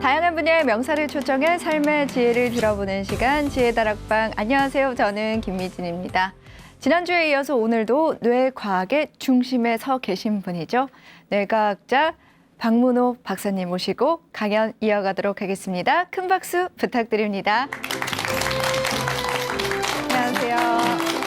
다양한 분야의 명사를 초청해 삶의 지혜를 들어보는 시간 지혜다락방. 안녕하세요. 저는 김미진입니다. 지난주에 이어서 오늘도 뇌과학의 중심에 서 계신 분이죠. 뇌과학자 박문호 박사님 모시고 강연 이어가도록 하겠습니다. 큰 박수 부탁드립니다. 안녕하세요.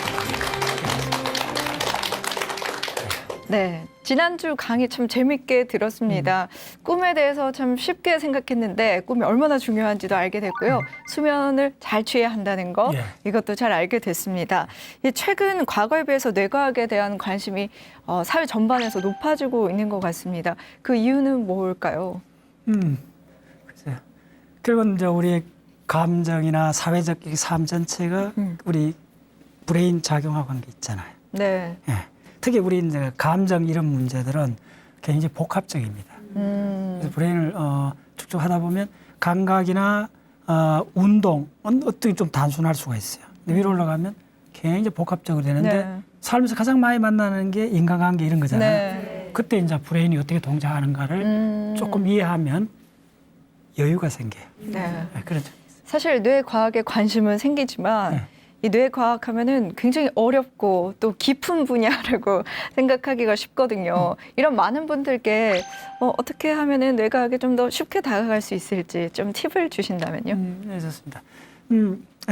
네, 지난주 강의 참 재밌게 들었습니다. 꿈에 대해서 참 쉽게 생각했는데 꿈이 얼마나 중요한지도 알게 됐고요. 수면을 잘 취해야 한다는 거 이것도 잘 알게 됐습니다. 최근 과거에 비해서 뇌과학에 대한 관심이 사회 전반에서 높아지고 있는 것 같습니다. 그 이유는 뭘까요? 글쎄요. 결국은 이제 우리 감정이나 사회적 삶 전체가 우리 브레인 작용하고 하는 게 있잖아요. 네. 예. 특히 우리 이제 감정 이런 문제들은 굉장히 복합적입니다. 그래서 브레인을 축적하다 보면 감각이나 운동 어떻게 좀 단순할 수가 있어요. 근데 위로 올라가면 굉장히 복합적으로 되는데 네. 삶에서 가장 많이 만나는 게 인간관계 이런 거잖아요. 네. 그때 이제 브레인이 어떻게 동작하는가를 조금 이해하면 여유가 생겨요. 네. 네, 그렇죠. 사실 뇌과학에 관심은 생기지만 네. 이 뇌과학 하면은 굉장히 어렵고 또 깊은 분야라고 생각하기가 쉽거든요. 이런 많은 분들께 어떻게 하면은 뇌과학에 좀 더 쉽게 다가갈 수 있을지 좀 팁을 주신다면요. 네, 좋습니다.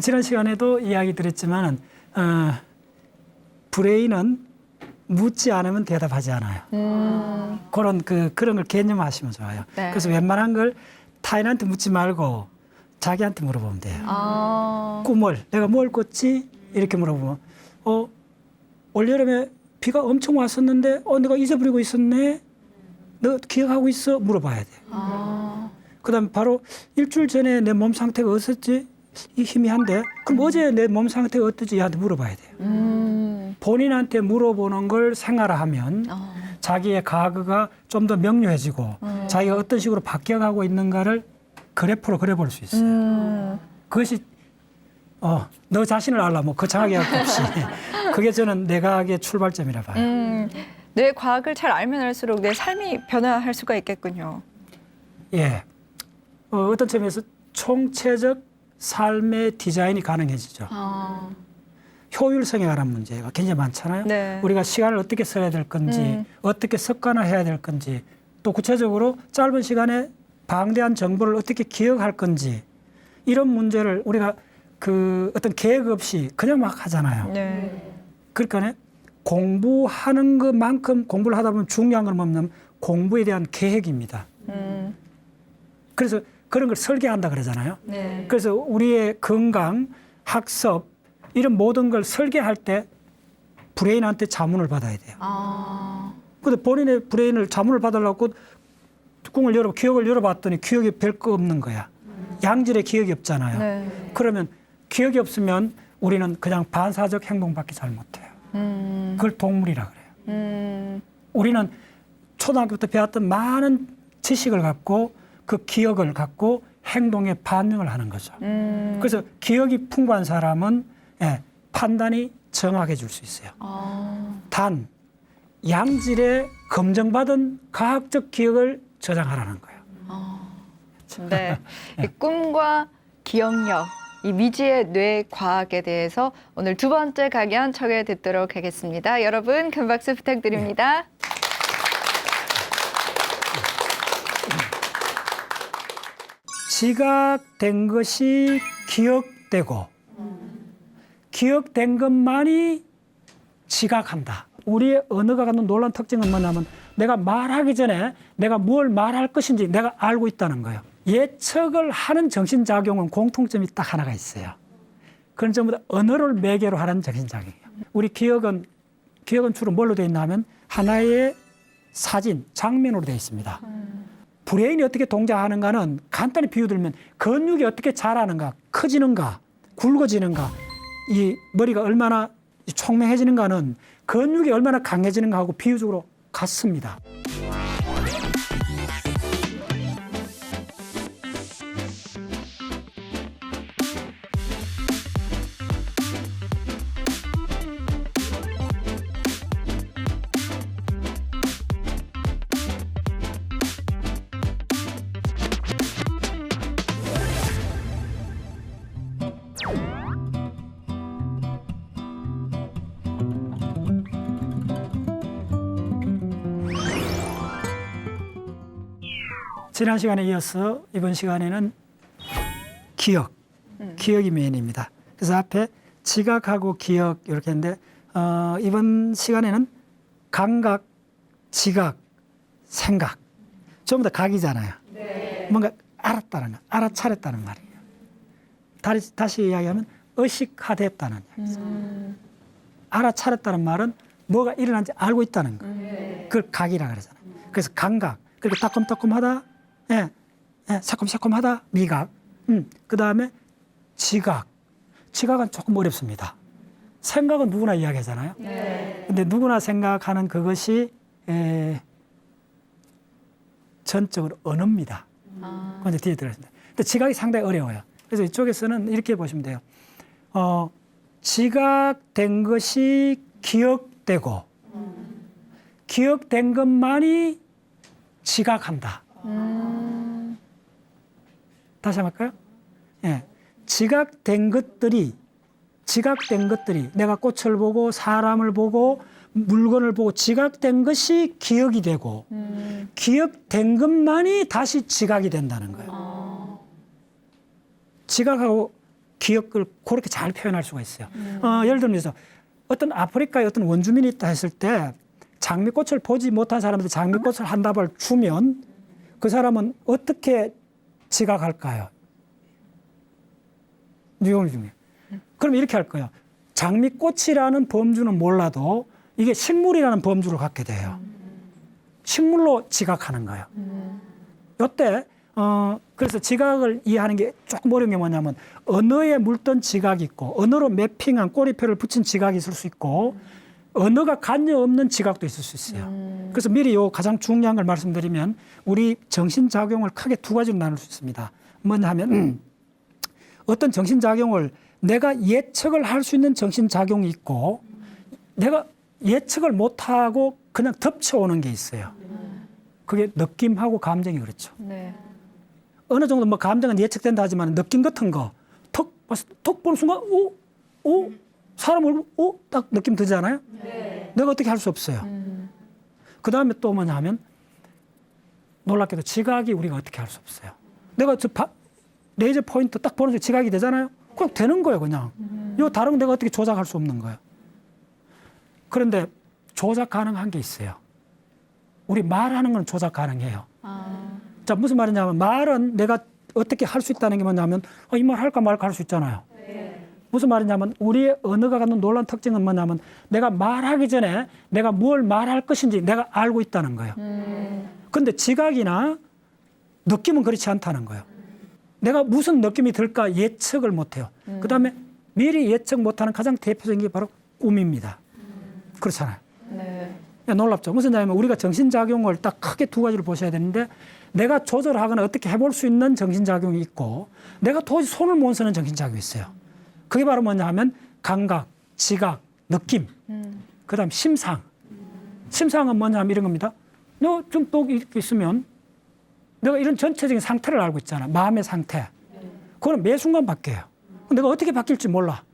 지난 시간에도 이야기 드렸지만 브레인은 묻지 않으면 대답하지 않아요. 그런 걸 개념하시면 좋아요. 네. 그래서 웬만한 걸 타인한테 묻지 말고 자기한테 물어보면 돼요. 꿈을 내가 뭘 꿨지? 이렇게 물어보면 올여름에 비가 엄청 왔었는데 내가 잊어버리고 있었네? 너 기억하고 있어? 물어봐야 돼요. 그다음에 바로 일주일 전에 내 몸 상태가 어땠지? 이 희미한데 그럼 어제 내 몸 상태가 어땠지? 얘한테 물어봐야 돼요. 본인한테 물어보는 걸 생활화하면 자기의 과거가 좀 더 명료해지고 자기가 어떤 식으로 바뀌어가고 있는가를 그래프로 그려볼 수 있어요. 그것이 너 자신을 알라 거창하게 할 것 없이 그게 저는 뇌과학의 출발점이라 봐요. 뇌과학을 잘 알면 알수록 내 삶이 변화할 수가 있겠군요. 예, 어떤 점에서 총체적 삶의 디자인이 가능해지죠. 효율성에 관한 문제가 굉장히 많잖아요. 네. 우리가 시간을 어떻게 써야 될 건지 어떻게 습관화해야 될 건지 또 구체적으로 짧은 시간에 방대한 정보를 어떻게 기억할 건지 이런 문제를 우리가 어떤 계획 없이 그냥 막 하잖아요. 네. 그러니까 공부하는 것만큼 공부를 하다 보면 중요한 건 뭐냐면 공부에 대한 계획입니다. 그래서 그런 걸 설계한다 그러잖아요. 네. 그래서 우리의 건강, 학습 이런 모든 걸 설계할 때 브레인한테 자문을 받아야 돼요. 근데 본인의 브레인을 자문을 받으려고 뚜껑을 기억을 열어봤더니 기억이 별거 없는 거야. 양질의 기억이 없잖아요. 네. 그러면 기억이 없으면 우리는 그냥 반사적 행동밖에 잘 못해요. 그걸 동물이라 그래요. 우리는 초등학교부터 배웠던 많은 지식을 갖고 그 기억을 갖고 행동에 반응을 하는 거죠. 그래서 기억이 풍부한 사람은 판단이 정확해질 수 있어요. 단 양질의 검증받은 과학적 기억을 저장하라는 거예요. 네. 이 꿈과 기억력, 이 미지의 뇌과학에 대해서 오늘 두 번째 강연 청해 듣도록 하겠습니다. 여러분 큰 박수 부탁드립니다. 지각된 것이 기억되고 기억된 것만이 지각한다. 우리의 언어가 갖는 놀라운 특징은 뭐냐면 내가 말하기 전에 내가 뭘 말할 것인지 내가 알고 있다는 거예요. 예측을 하는 정신작용은 공통점이 딱 하나가 있어요. 그건 전부 다 언어를 매개로 하는 정신작용이에요. 우리 기억은 주로 뭘로 되어 있나 하면 하나의 사진, 장면으로 되어 있습니다. 브레인이 어떻게 동작하는가는 간단히 비유들면 근육이 어떻게 자라는가, 커지는가, 굵어지는가, 이 머리가 얼마나 총명해지는가는 근육이 얼마나 강해지는가 하고 비유적으로 같습니다. 지난 시간에 이어서 이번 시간에는 기억이 메인입니다. 그래서 앞에 지각하고 기억 이렇게 했는데 이번 시간에는 감각, 지각, 생각 전부 다 각이잖아요. 네. 뭔가 알았다는 거, 알아차렸다는 말이에요. 다시 이야기하면 의식화됐다는 얘기죠. 알아차렸다는 말은 뭐가 일어난지 알고 있다는 거. 그걸 각이라 그러잖아요. 그래서 감각, 그렇게 따끔따끔하다, 새콤새콤하다, 미각. 그 다음에 지각. 지각은 조금 어렵습니다. 생각은 누구나 이야기하잖아요. 네. 근데 누구나 생각하는 그것이 전적으로 언어입니다. 그건 이제 뒤에 들어있습니다. 근데 지각이 상당히 어려워요. 그래서 이쪽에서는 이렇게 보시면 돼요. 지각된 것이 기억되고, 기억된 것만이 지각한다. 다시 한번 할까요? 예. 지각된 것들이 내가 꽃을 보고 사람을 보고 물건을 보고 지각된 것이 기억이 되고 기억된 것만이 다시 지각이 된다는 거예요. 지각하고 기억을 그렇게 잘 표현할 수가 있어요. 예를 들면서 어떤 아프리카에 어떤 원주민이 있다 했을 때 장미꽃을 보지 못한 사람한테 장미꽃을 한 다발 주면 그 사람은 어떻게 지각할까요? 유형이 중요해요. 그럼 이렇게 할 거예요. 장미꽃이라는 범주는 몰라도 이게 식물이라는 범주를 갖게 돼요. 식물로 지각하는 거예요. 이때 그래서 지각을 이해하는 게 조금 어려운 게 뭐냐면 언어에 물든 지각이 있고 언어로 매핑한 꼬리표를 붙인 지각이 있을 수 있고 언어가 관여 없는 지각도 있을 수 있어요. 그래서 미리 요 가장 중요한 걸 말씀드리면 우리 정신작용을 크게 두 가지로 나눌 수 있습니다. 뭐냐 하면 어떤 정신작용을 내가 예측을 할 수 있는 정신작용이 있고 내가 예측을 못하고 그냥 덮쳐오는 게 있어요. 그게 느낌하고 감정이 그렇죠. 네. 어느 정도 뭐 감정은 예측된다 하지만 느낌 같은 거 톡 보는 순간 사람 얼굴 딱 느낌 들잖아요. 네. 내가 어떻게 할 수 없어요. 그 다음에 또 뭐냐 하면 놀랍게도 지각이 우리가 어떻게 할 수 없어요. 내가 레이저 포인트 딱 보는 순간 지각이 되잖아요. 그냥 되는 거예요, 그냥. 요 다른 거 내가 어떻게 조작할 수 없는 거예요. 그런데 조작 가능한 게 있어요. 우리 말하는 건 조작 가능해요. 자, 무슨 말이냐면 말은 내가 어떻게 할 수 있다는 게 뭐냐면 이 말 할까 말까 할 수 있잖아요. 네. 무슨 말이냐면 우리의 언어가 갖는 놀라운 특징은 뭐냐면 내가 말하기 전에 내가 뭘 말할 것인지 내가 알고 있다는 거예요. 그런데 지각이나 느낌은 그렇지 않다는 거예요. 내가 무슨 느낌이 들까 예측을 못해요. 그다음에 미리 예측 못하는 가장 대표적인 게 바로 꿈입니다. 그렇잖아요. 네. 놀랍죠. 무슨 말이냐면 우리가 정신작용을 딱 크게 두 가지를 보셔야 되는데 내가 조절하거나 어떻게 해볼 수 있는 정신작용이 있고 내가 도저히 손을 못 쓰는 정신작용이 있어요. 그게 바로 뭐냐 하면 감각, 지각, 느낌, 그다음 심상. 심상은 뭐냐 하면 이런 겁니다. 너 좀 또 이렇게 있으면 내가 이런 전체적인 상태를 알고 있잖아. 마음의 상태. 그거는 매 순간 바뀌어요. 내가 어떻게 바뀔지 몰라.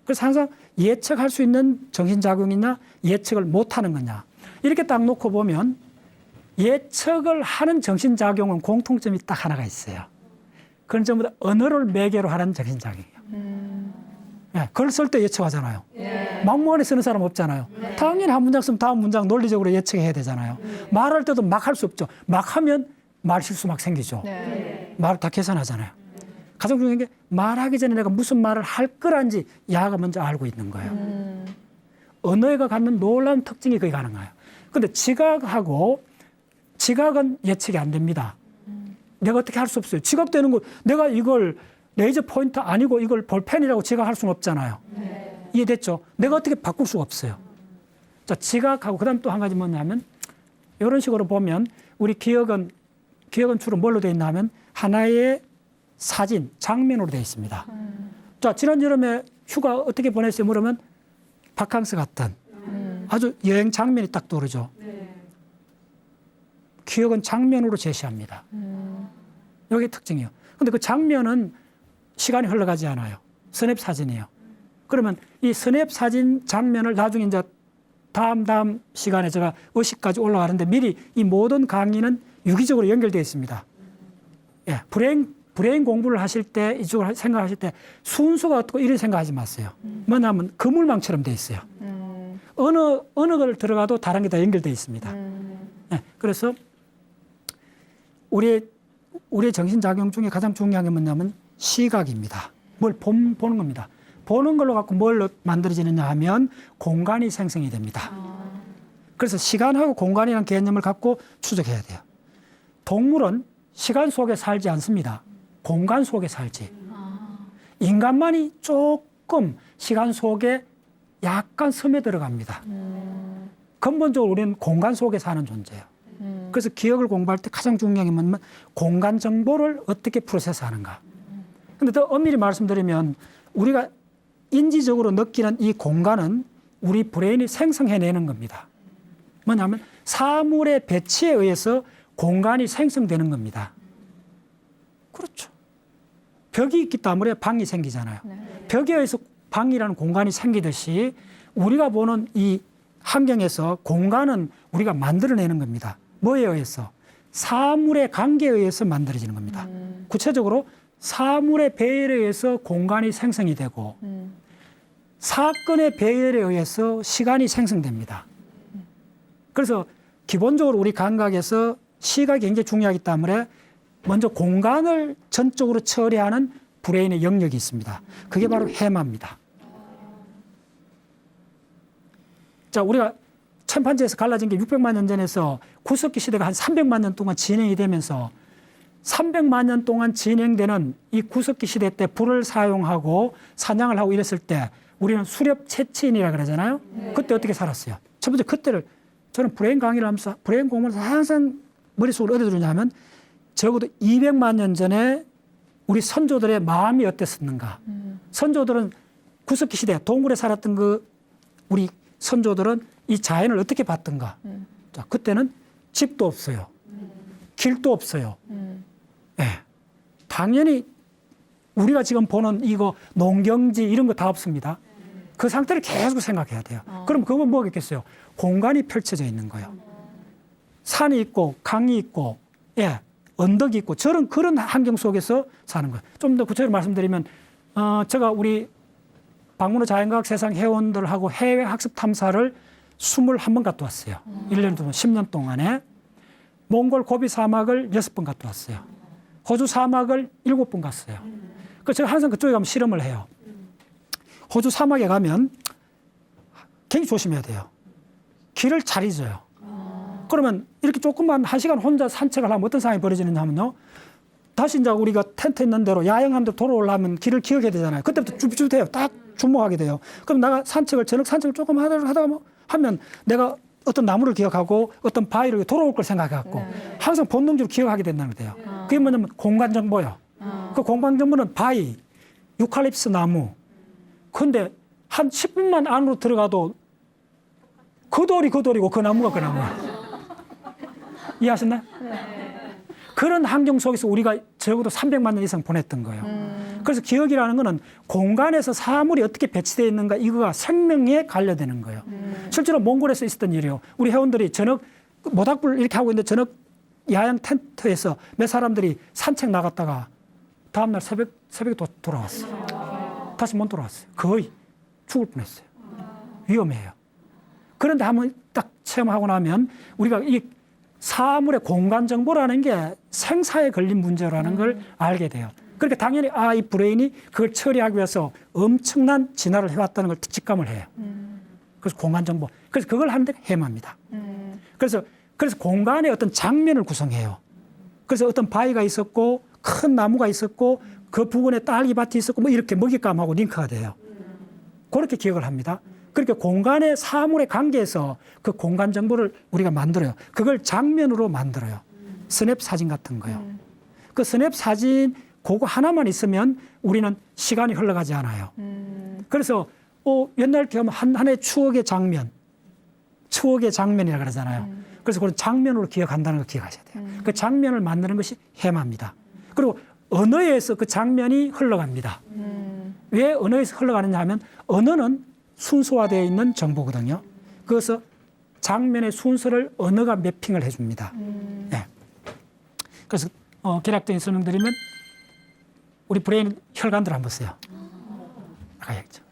그래서 항상 예측할 수 있는 정신작용이냐 예측을 못하는 거냐. 이렇게 딱 놓고 보면 예측을 하는 정신작용은 공통점이 딱 하나가 있어요. 그건 전부 다 언어를 매개로 하는 정신작용이에요. 글 쓸 때 예측하잖아요. 네. 막무가내 쓰는 사람 없잖아요. 네. 당연히 한 문장 쓰면 다음 문장 논리적으로 예측해야 되잖아요. 말할 때도 막 할 수 없죠. 막 하면 말 실수 막 생기죠. 네. 말을 다 계산하잖아요. 가장 중요한 게 말하기 전에 내가 무슨 말을 할 거란지 야가 먼저 알고 있는 거예요. 언어가 갖는 놀라운 특징이 그게 가능해요. 그런데 지각은 예측이 안 됩니다. 내가 어떻게 할 수 없어요. 지각되는 거 내가 이걸 레이저 포인트 아니고 이걸 볼펜이라고 지각할 수는 없잖아요. 네. 이해됐죠? 내가 어떻게 바꿀 수가 없어요. 자, 지각하고 그다음 또 한 가지 뭐냐면 이런 식으로 보면 우리 기억은 주로 뭘로 되어 있나 하면 하나의 사진, 장면으로 되어 있습니다. 자, 지난 여름에 휴가 어떻게 보냈어요? 물으면 바캉스 갔던 아주 여행 장면이 딱 떠오르죠. 네. 기억은 장면으로 제시합니다. 이게 특징이에요. 근데 그 장면은 시간이 흘러가지 않아요. 스냅 사진이에요. 그러면 이 스냅 사진 장면을 나중에 이제 다음 시간에 제가 의식까지 올라가는데 미리 이 모든 강의는 유기적으로 연결되어 있습니다. 예, 브레인 공부를 하실 때, 이쪽으로 생각하실 때 순서가 어떻고 이런 생각하지 마세요. 뭐냐면 그물망처럼 되어 있어요. 어느 걸 들어가도 다른 게 다 연결되어 있습니다. 예, 그래서 우리의 정신작용 중에 가장 중요한 게 뭐냐면 시각입니다. 뭘 보는 겁니다. 보는 걸로 갖고 뭘 만들어지느냐 하면 공간이 생성이 됩니다. 그래서 시간하고 공간이라는 개념을 갖고 추적해야 돼요. 동물은 시간 속에 살지 않습니다. 공간 속에 살지. 인간만이 조금 시간 속에 약간 섬에 들어갑니다. 근본적으로 우리는 공간 속에 사는 존재예요. 그래서 기억을 공부할 때 가장 중요한 게 뭐냐면 공간 정보를 어떻게 프로세스하는가. 근데 더 엄밀히 말씀드리면 우리가 인지적으로 느끼는 이 공간은 우리 브레인이 생성해내는 겁니다. 뭐냐면 사물의 배치에 의해서 공간이 생성되는 겁니다. 그렇죠. 벽이 있기 때문에 방이 생기잖아요. 벽에 의해서 방이라는 공간이 생기듯이 우리가 보는 이 환경에서 공간은 우리가 만들어내는 겁니다. 뭐에 의해서? 사물의 관계에 의해서 만들어지는 겁니다. 구체적으로 사물의 배열에 의해서 공간이 생성이 되고 사건의 배열에 의해서 시간이 생성됩니다. 그래서 기본적으로 우리 감각에서 시각이 굉장히 중요하기 때문에 먼저 공간을 전적으로 처리하는 브레인의 영역이 있습니다. 그게 바로 해마입니다. 자, 우리가 침판지에서 갈라진 게 600만 년 전에서 구석기 시대가 한 300만 년 동안 진행이 되면서 300만 년 동안 진행되는 이 구석기 시대 때 불을 사용하고 사냥을 하고 이랬을 때 우리는 수렵 채취인이라 그러잖아요. 그때 어떻게 살았어요? 첫 번째 그때를 저는 브레인 강의를 하면서 브레인 공부를 항상 머릿속으로 어디 들으냐면 적어도 200만 년 전에 우리 선조들의 마음이 어땠었는가. 선조들은 구석기 시대 동굴에 살았던 그 우리 선조들은 이 자연을 어떻게 봤던가. 자, 그때는 집도 없어요. 길도 없어요. 예. 당연히 우리가 지금 보는 이거 농경지 이런 거 다 없습니다. 그 상태를 계속 생각해야 돼요. 그럼 그건 뭐겠어요? 공간이 펼쳐져 있는 거예요. 산이 있고 강이 있고 예, 언덕이 있고 그런 환경 속에서 사는 거예요. 좀 더 구체적으로 말씀드리면 제가 우리 박문호 자연과학 세상 회원들하고 해외 학습 탐사를 21번 갔다 왔어요. 1년 동안 10년 동안에 몽골 고비 사막을 6번 갔다 왔어요. 호주 사막을 7번 갔어요. 그래서 제가 항상 그쪽에 가면 실험을 해요. 호주 사막에 가면 굉장히 조심해야 돼요. 길을 잘 잊어요. 그러면 이렇게 조금만 1시간 혼자 산책을 하면 어떤 상황이 벌어지느냐 하면요. 다시 이제 우리가 텐트 있는 대로 야영한 대로 돌아오려면 길을 기억해야 되잖아요. 그때부터 쭈삣해요. 딱 주목하게 돼요. 그럼 내가 저녁 산책을 조금 하다가 하면 내가 어떤 나무를 기억하고 어떤 바위를 돌아올 걸 생각해갖고 항상 본능적으로 기억하게 된다는 거예요. 그게 뭐냐면 공간 정보예요. 그 공간 정보는 바위, 유칼립스 나무. 근데 한 10분만 안으로 들어가도 그 돌이고 그 나무가 그 나무야. 이해하셨나요? 그런 환경 속에서 우리가 적어도 300만 년 이상 보냈던 거예요. 그래서 기억이라는 거는 공간에서 사물이 어떻게 배치되어 있는가 이거가 생명에 관련되는 거예요. 실제로 몽골에서 있었던 일이에요. 우리 회원들이 저녁 모닥불 이렇게 하고 있는데 저녁 야영 텐트에서 몇 사람들이 산책 나갔다가 다음날 새벽에 돌아왔어요. 다시 못 돌아왔어요. 거의 죽을 뻔했어요. 위험해요. 그런데 한번 딱 체험하고 나면 우리가 이 사물의 공간 정보라는 게 생사에 걸린 문제라는 걸 알게 돼요. 그러니까 당연히 이 브레인이 그걸 처리하기 위해서 엄청난 진화를 해왔다는 걸 직감을 해요. 그래서 공간 정보. 그래서 그걸 하는데 해마입니다. 그래서 공간의 어떤 장면을 구성해요. 그래서 어떤 바위가 있었고 큰 나무가 있었고 그 부근에 딸기밭이 있었고 뭐 이렇게 먹잇감하고 링크가 돼요. 그렇게 기억을 합니다. 그러니까 공간의 사물의 관계에서 그 공간 정보를 우리가 만들어요. 그걸 장면으로 만들어요. 스냅 사진 같은 거요. 그 스냅 사진 그거 하나만 있으면 우리는 시간이 흘러가지 않아요. 그래서 옛날 기억하면 하나의 추억의 장면이라 그러잖아요. 그래서 그런 장면으로 기억한다는 걸 기억하셔야 돼요. 그 장면을 만드는 것이 해마입니다. 그리고 언어에 의해서 그 장면이 흘러갑니다. 왜 언어에서 흘러가느냐 하면 언어는 순서화되어 있는 정보거든요. 그래서 장면의 순서를 언어가 매핑을 해줍니다. 네. 그래서 개략적인 설명드리면 우리 브레인 혈관들 한번 보세요. 가야죠.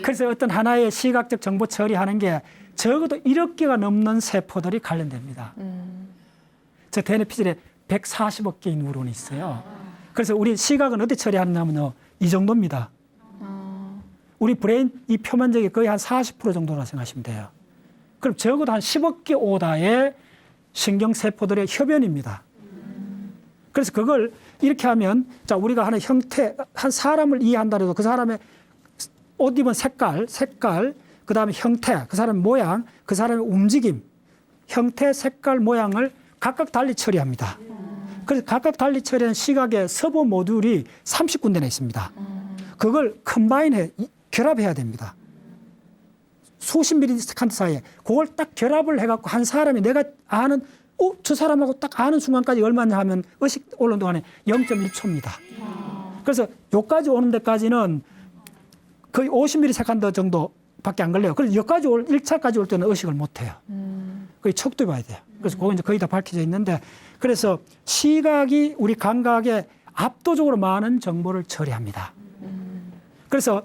그래서 어떤 하나의 시각적 정보 처리하는 게 적어도 1억 개가 넘는 세포들이 관련됩니다. 저 대뇌피질에 140억 개의 뉴런이 있어요. 그래서 우리 시각은 어디 처리하느냐면요, 이 정도입니다. 우리 브레인 이 표면적이 거의 한 40% 정도라 생각하시면 돼요. 그럼 적어도 한 10억 개 오다의 신경세포들의 협연입니다. 그래서 그걸 이렇게 하면, 자, 우리가 하는 형태, 한 사람을 이해한다 해도 그 사람의 옷 입은 색깔, 그 다음에 형태, 그 사람의 모양, 그 사람의 움직임, 형태, 색깔, 모양을 각각 달리 처리합니다. 그래서 각각 달리 처리하는 시각의 서버 모듈이 30군데나 있습니다. 그걸 컴바인해, 결합해야 됩니다. 수십 밀리세컨드 사이에 그걸 딱 결합을 해갖고 한 사람이 내가 아는 저 사람하고 딱 아는 순간까지 얼마냐 하면 의식 오는 동안에 0.1초입니다. 그래서 여기까지 오는 데까지는 거의 50ms 정도밖에 안 걸려요. 그래서 여기까지 1차까지 올 때는 의식을 못 해요. 거의 척도 봐야 돼요. 그래서 그거 이제 거의 다 밝혀져 있는데, 그래서 시각이 우리 감각에 압도적으로 많은 정보를 처리합니다. 그래서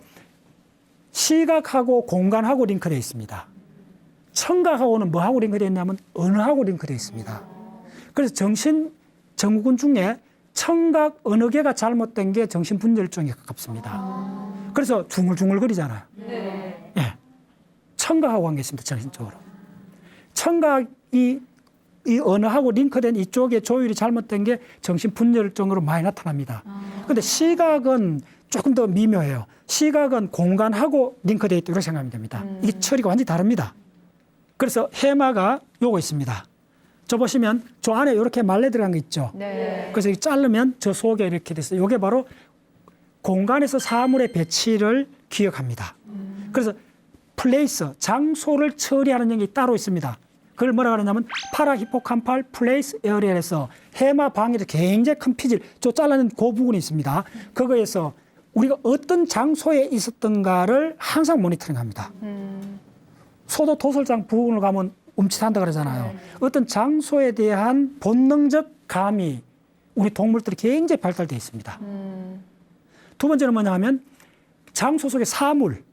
시각하고 공간하고 링크되어 있습니다. 청각하고는 뭐하고 링크되어 있냐면 언어하고 링크되어 있습니다. 그래서 정신-증후군 중에 청각, 언어계가 잘못된 게 정신분열증에 가깝습니다. 그래서 중얼중얼거리잖아요. 네. 예. 청각하고 관계 있습니다, 정신적으로. 청각이 이 언어하고 링크된 이쪽에 조율이 잘못된 게 정신분열증으로 많이 나타납니다. 그런데 시각은 조금 더 미묘해요. 시각은 공간하고 링크되어 있다고 생각하면 됩니다. 이게 처리가 완전히 다릅니다. 그래서 해마가 요거 있습니다. 저 보시면 저 안에 이렇게 말려 들어간 거 있죠. 네. 그래서 자르면 저 속에 이렇게 됐어요. 이게 바로 공간에서 사물의 배치를 기억합니다. 그래서 플레이스, 장소를 처리하는 영역이 따로 있습니다. 그걸 뭐라 그러냐면 파라히포캄팔 플레이스 에어리얼에서 해마 방에도 굉장히 큰 피질, 저 잘라낸 그 부분이 있습니다. 그거에서 우리가 어떤 장소에 있었던가를 항상 모니터링합니다. 소도 도설장 부분을 가면 움찔한다 그러잖아요. 어떤 장소에 대한 본능적 감이 우리 동물들이 굉장히 발달되어 있습니다. 두 번째는 뭐냐 하면 장소 속의 사물.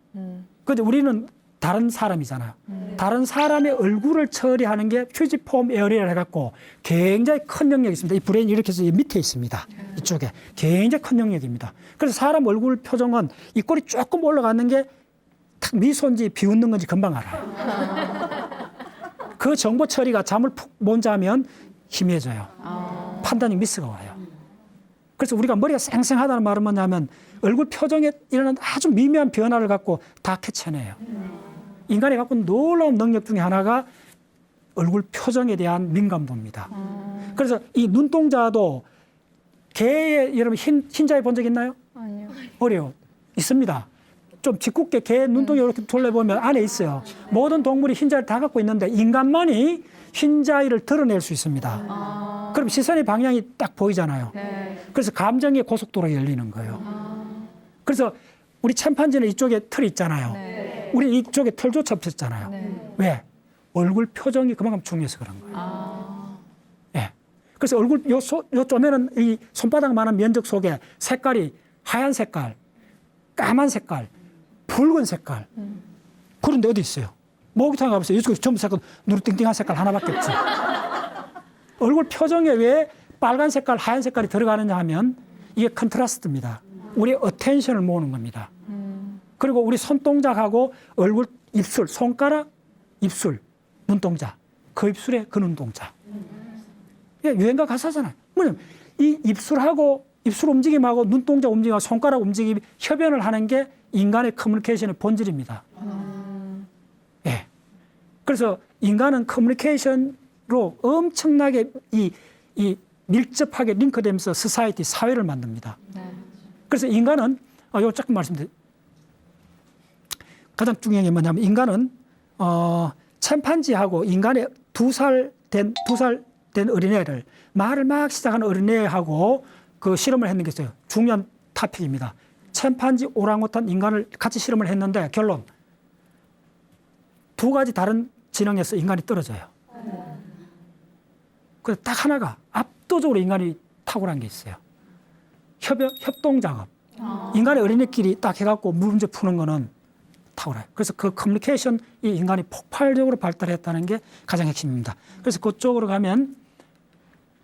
근데 우리는 다른 사람이잖아요. 다른 사람의 얼굴을 처리하는 게 퓨지폼 에어리얼 해갖고 굉장히 큰 영역이 있습니다. 이 브레인이 이렇게 해서 밑에 있습니다. 이쪽에. 굉장히 큰 영역입니다. 그래서 사람 얼굴 표정은 이 꼴이 조금 올라가는 게 탁 미소인지 비웃는 건지 금방 알아요. 그 정보 처리가 잠을 푹 못 자면 희미해져요. 판단이 미스가 와요. 그래서 우리가 머리가 쌩쌩하다는 말은 뭐냐면 얼굴 표정에 일어나는 아주 미묘한 변화를 갖고 다 캐쳐내요. 인간이 갖고 있는 놀라운 능력 중에 하나가 얼굴 표정에 대한 민감도입니다. 그래서 이 눈동자도 개의 여러분 흰자에 본 적 있나요? 아니요. 어려요. 있습니다. 좀 짓궂게 개 눈동자 이렇게 돌려보면 안에 있어요. 모든 동물이 흰자를 다 갖고 있는데 인간만이 흰자위를 드러낼 수 있습니다. 그럼 시선의 방향이 딱 보이잖아요. 네. 그래서 감정의 고속도로가 열리는 거예요. 그래서 우리 침팬지는 이쪽에 털이 있잖아요. 네. 우리 이쪽에 털조차 없었잖아요. 네. 왜? 얼굴 표정이 그만큼 중요해서 그런 거예요. 예. 그래서 얼굴 요 쪼매는 이 손바닥만한 면적 속에 색깔이 하얀 색깔, 까만 색깔, 붉은 색깔. 그런데 어디 있어요? 목욕탕 가보세요. 이쪽에 전부 색깔 누르띵띵한 색깔 하나밖에 없죠. 얼굴 표정에 왜 빨간 색깔, 하얀 색깔이 들어가느냐 하면 이게 컨트라스트입니다. 우리의 어텐션을 모으는 겁니다. 그리고 우리 손동작하고 얼굴, 입술, 손가락, 입술, 눈동자, 그 입술에 그 눈동자. 이게 유행가 가사잖아요. 뭐냐면 이 입술하고 입술 움직임하고 눈동자 움직임하고 손가락 움직임이 협연을 하는 게 인간의 커뮤니케이션의 본질입니다. 예. 그래서 인간은 커뮤니케이션으로 엄청나게 이 밀접하게 링크되면서 소사이티, 사회를 만듭니다. 그래서 인간은, 요 조금 말씀드릴게요. 가장 중요한 게 뭐냐면 인간은, 침팬지하고 인간의 2살 된 어린애를 말을 막 시작하는 어린애하고 그 실험을 했는 게 있어요. 중요한 토픽입니다. 침팬지, 오랑우탄, 인간을 같이 실험을 했는데 결론. 2가지 다른 지능에서 인간이 떨어져요. 그래서 딱 하나가 압도적으로 인간이 탁월한 게 있어요. 협동 작업. 인간의 어린애끼리 딱 해갖고 문제 푸는 거는 탁월해요. 그래서 그 커뮤니케이션이 인간이 폭발적으로 발달했다는 게 가장 핵심입니다. 그래서 그쪽으로 가면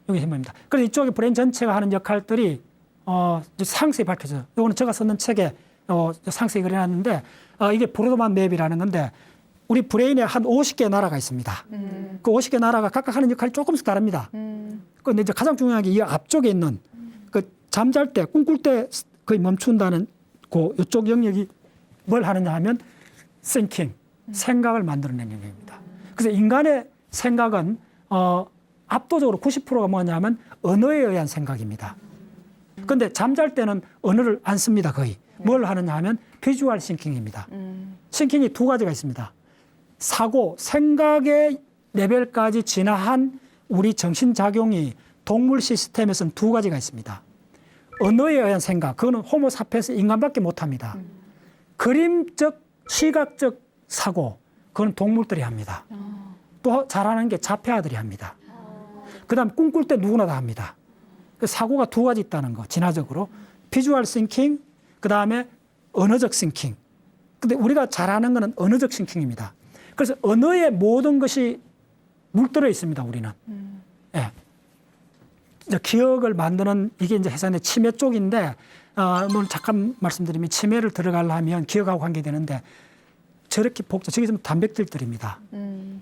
여기 핵심입니다. 그래서 이쪽에 브레인 전체가 하는 역할들이 이제 상세히 밝혀져요. 이거는 제가 썼는 책에 상세히 그려놨는데 이게 브로드만 맵이라는 건데 우리 브레인에 한 50개 나라가 있습니다. 그 50개 나라가 각각 하는 역할이 조금씩 다릅니다. 그런데 이제 가장 중요한 게 이 앞쪽에 있는 그 잠잘 때, 꿈꿀 때 거의 멈춘다는 그 이쪽 영역이 뭘 하느냐 하면 thinking, 생각을 만들어내는 영역입니다. 그래서 인간의 생각은 압도적으로 90%가 뭐냐면 언어에 의한 생각입니다. 그런데 잠잘 때는 언어를 안 씁니다, 거의. 뭘 하느냐 하면 비주얼 싱킹입니다. 싱킹이 두 가지가 있습니다. 사고, 생각의 레벨까지 진화한 우리 정신작용이 동물 시스템에서는 두 가지가 있습니다. 언어에 의한 생각, 그거는 호모사피엔스 인간밖에 못합니다. 그림적, 시각적 사고, 그건 동물들이 합니다. 또 잘하는 게 자폐아들이 합니다. 그 다음 꿈꿀 때 누구나 다 합니다. 사고가 두 가지 있다는 거, 진화적으로. 비주얼 싱킹, 그 다음에 언어적 싱킹. 근데 우리가 잘하는 거는 언어적 싱킹입니다. 그래서 언어에 모든 것이 물들어 있습니다, 우리는. 예. 이제 기억을 만드는 이게 이제 해산의 치매 쪽인데, 뭐 잠깐 말씀드리면 치매를 들어가려면 기억하고 관계되는데 저렇게 저기 있으면 단백질들입니다.